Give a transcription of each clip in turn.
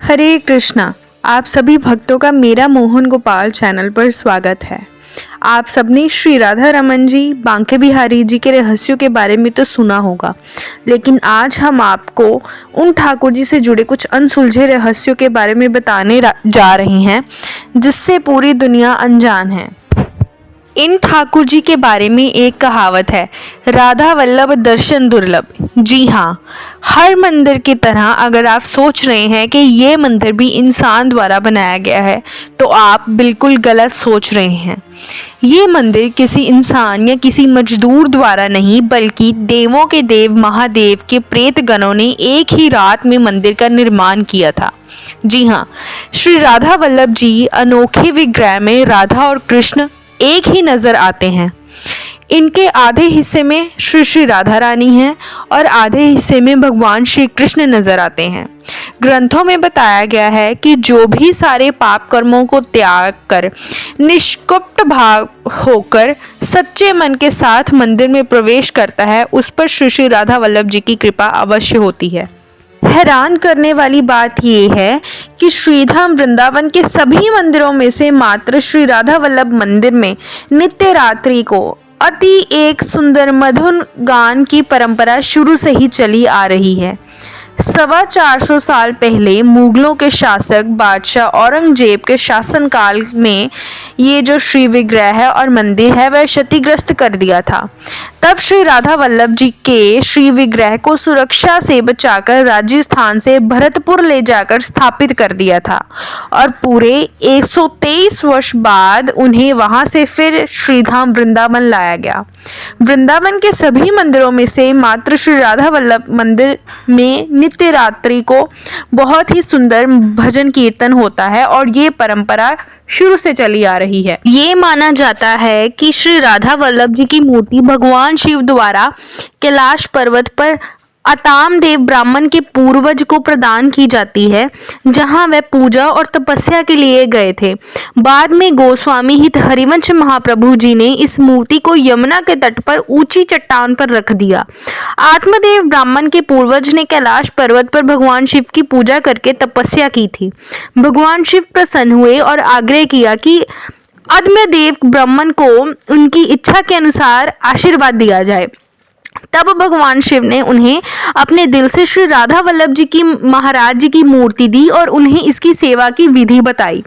हरे कृष्णा। आप सभी भक्तों का मेरा मोहन गोपाल चैनल पर स्वागत है। आप सबने श्री राधा रमन जी, बांके बिहारी जी के रहस्यों के बारे में तो सुना होगा, लेकिन आज हम आपको उन ठाकुर जी से जुड़े कुछ अनसुलझे रहस्यों के बारे में बताने जा रहे हैं जिससे पूरी दुनिया अनजान है। इन ठाकुर जी के बारे में एक कहावत है, राधा वल्लभ दर्शन दुर्लभ। जी हाँ, हर मंदिर की तरह अगर आप सोच रहे हैं कि ये मंदिर भी इंसान द्वारा बनाया गया है तो आप बिल्कुल गलत सोच रहे हैं। ये मंदिर किसी इंसान या किसी मजदूर द्वारा नहीं बल्कि देवों के देव महादेव के प्रेत गणों ने एक ही रात में मंदिर का निर्माण किया था। जी हाँ, श्री राधा वल्लभ जी अनोखे विग्रह में राधा और कृष्ण एक ही नजर आते हैं। इनके आधे हिस्से में श्री श्री राधा रानी हैं और आधे हिस्से में भगवान श्री कृष्ण नजर आते हैं। ग्रंथों में बताया गया है कि जो भी सारे पाप कर्मों को त्याग कर निष्कपट भाव होकर सच्चे मन के साथ मंदिर में प्रवेश करता है, उस पर श्री श्री राधा वल्लभ जी की कृपा अवश्य होती है। हैरान करने वाली बात यह है कि श्रीधाम वृंदावन के सभी मंदिरों में से मात्र श्री राधा वल्लभ मंदिर में नित्य रात्रि को अति एक सुंदर मधुर गान की परंपरा शुरू से ही चली आ रही है। 450 साल पहले मुगलों के शासक बादशाह औरंगजेब के शासनकाल में ये जो श्री विग्रह है और मंदिर है वह क्षतिग्रस्त कर दिया था। तब श्री राधा वल्लभ जी के श्री विग्रह को सुरक्षा से बचाकर राजस्थान से भरतपुर ले जाकर स्थापित कर दिया था और पूरे 123 वर्ष बाद उन्हें वहां से फिर श्रीधाम वृंदावन लाया गया। वृंदावन के सभी मंदिरों में से मात्र श्री राधा वल्लभ मंदिर में नित्य रात्रि को बहुत ही सुंदर भजन कीर्तन होता है और ये परंपरा शुरू से चली आ रही है। ये माना जाता है कि श्री राधा वल्लभ जी की मूर्ति भगवान शिव द्वारा कैलाश पर्वत पर अताम देव ब्राह्मण के पूर्वज को प्रदान की जाती है, जहां वह पूजा और तपस्या के लिए गए थे। बाद में गोस्वामी हित हरिवंश महाप्रभु जी ने इस मूर्ति को यमुना के तट पर ऊंची चट्टान पर रख दिया। आत्मदेव ब्राह्मण के पूर्वज ने कैलाश पर्वत पर भगवान शिव की पूजा करके तपस्या की थी। भगवान शिव प्रसन्न हुए और आग्रह किया कि आत्मदेव ब्राह्मण को उनकी इच्छा के अनुसार आशीर्वाद दिया जाए। तब भगवान शिव ने उन्हें अपने दिल से श्री राधा वल्लभ जी की महाराज जी की मूर्ति दी और उन्हें इसकी सेवा की विधि बताई।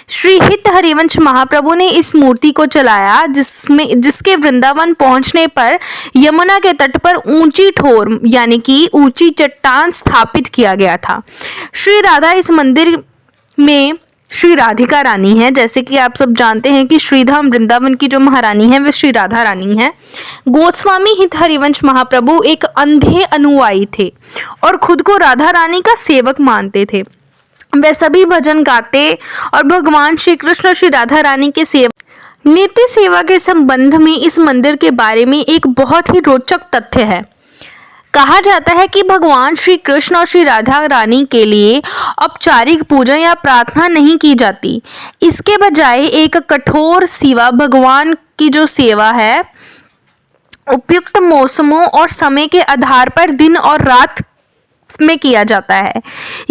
श्री हित हरिवंश महाप्रभु ने इस मूर्ति को चलाया, जिसके वृंदावन पहुंचने पर यमुना के तट पर ऊंची ठोर यानी कि ऊंची चट्टान स्थापित किया गया था। श्री राधा इस मंदिर में श्री राधिका रानी है। जैसे कि आप सब जानते हैं कि श्रीधाम वृंदावन की जो महारानी है वह श्री राधा रानी है। गोस्वामी हित हरिवंश महाप्रभु एक अंधे अनुयायी थे और खुद को राधा रानी का सेवक मानते थे। वे सभी भजन गाते और भगवान श्री कृष्ण श्री राधा रानी के सेवक। नित्य सेवा के संबंध में इस मंदिर के बारे में एक बहुत ही रोचक तथ्य है। कहा जाता है कि भगवान श्री कृष्ण और श्री राधा रानी के लिए औपचारिक पूजा या प्रार्थना नहीं की जाती। इसके बजाय एक कठोर सेवा भगवान की जो सेवा है उपयुक्त मौसमों और समय के आधार पर दिन और रात में किया जाता है।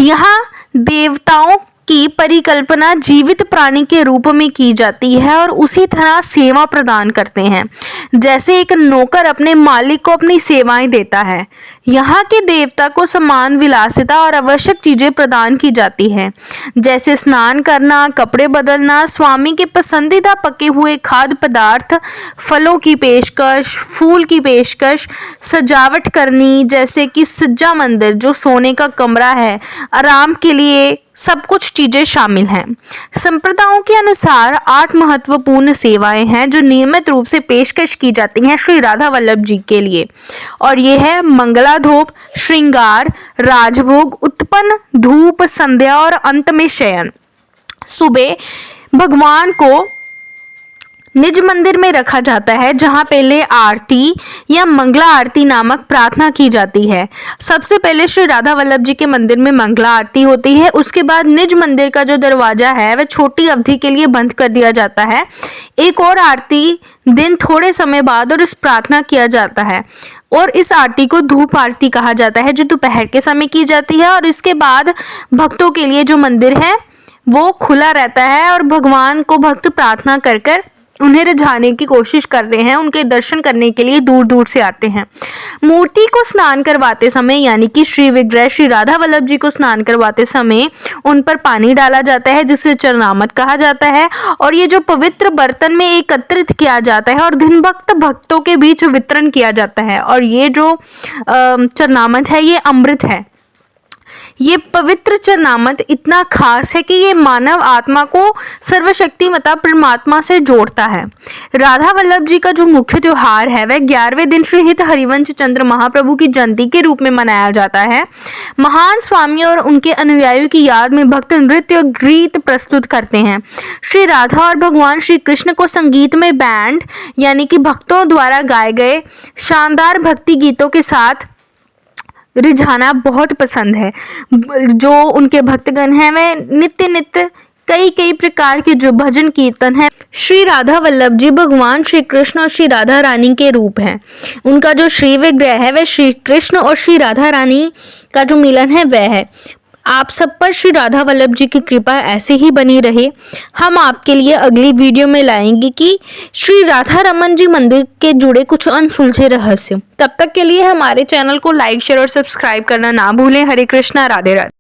यहाँ देवताओं की परिकल्पना जीवित प्राणी के रूप में की जाती है और उसी तरह सेवा प्रदान करते हैं जैसे एक नौकर अपने मालिक को अपनी सेवाएं देता है। यहाँ के देवता को समान विलासिता और आवश्यक चीजें प्रदान की जाती हैं, जैसे स्नान करना, कपड़े बदलना, स्वामी के पसंदीदा पके हुए खाद्य पदार्थ, फलों की पेशकश, फूल की पेशकश, सजावट करनी जैसे कि सज्जा मंदिर जो सोने का कमरा है, आराम के लिए सब कुछ चीजें शामिल हैं। संप्रदायों के अनुसार 8 महत्वपूर्ण सेवाएं हैं जो नियमित रूप से पेशकश की जाती हैं श्री राधा वल्लभ जी के लिए, और ये है मंगलाधूप, श्रृंगार, राजभोग, उत्पन्न, धूप, संध्या और अंत में शयन। सुबह भगवान को निज मंदिर में रखा जाता है, जहां पहले आरती या मंगला आरती नामक प्रार्थना की जाती है। सबसे पहले श्री राधा वल्लभ जी के मंदिर में मंगला आरती होती है। उसके बाद निज मंदिर का जो दरवाजा है वह छोटी अवधि के लिए बंद कर दिया जाता है। एक और आरती दिन थोड़े समय बाद और इस प्रार्थना किया जाता है, और इस आरती को धूप आरती कहा जाता है, जो दोपहर के समय की जाती है। और इसके बाद भक्तों के लिए जो मंदिर है वो खुला रहता है, और भगवान को भक्त प्रार्थना कर कर उन्हें रिझाने की कोशिश करते हैं। उनके दर्शन करने के लिए दूर दूर से आते हैं। मूर्ति को स्नान करवाते समय, यानी कि श्री विग्रह श्री राधा वल्लभ जी को स्नान करवाते समय उन पर पानी डाला जाता है, जिसे चरणामत कहा जाता है। और ये जो पवित्र बर्तन में एकत्रित किया जाता है और दिन भक्तों के बीच वितरण किया जाता है। और ये जो चरणामत है ये अमृत है। ये पवित्र चरणामत इतना खास है कि ये मानव आत्मा को सर्वशक्तिमता परमात्मा से जोड़ता है। राधा वल्लभ जी का जो मुख्य त्योहार है वह 11वें दिन श्री हित हरिवंश चंद्र महाप्रभु की जयंती के रूप में मनाया जाता है। महान स्वामी और उनके अनुयायियों की याद में भक्त नृत्य और गीत प्रस्तुत करते हैं। श्री राधा और भगवान श्री कृष्ण को संगीतमय बैंड यानी कि भक्तों द्वारा गाए गए शानदार भक्ति गीतों के साथ रिझाना बहुत पसंद है। जो उनके भक्तगण हैं वे नित्य कई प्रकार के जो भजन कीर्तन है। श्री राधा वल्लभ जी भगवान श्री कृष्ण और श्री राधा रानी के रूप हैं। उनका जो श्री विग्रह है वह श्री कृष्ण और श्री राधा रानी का जो मिलन है वह है। आप सब पर श्री राधा वल्लभ जी की कृपा ऐसे ही बनी रहे। हम आपके लिए अगली वीडियो में लाएंगे कि श्री राधा रमन जी मंदिर के जुड़े कुछ अनसुलझे रहस्य। तब तक के लिए हमारे चैनल को लाइक शेयर और सब्सक्राइब करना ना भूलें। हरे कृष्णा, राधे राधे।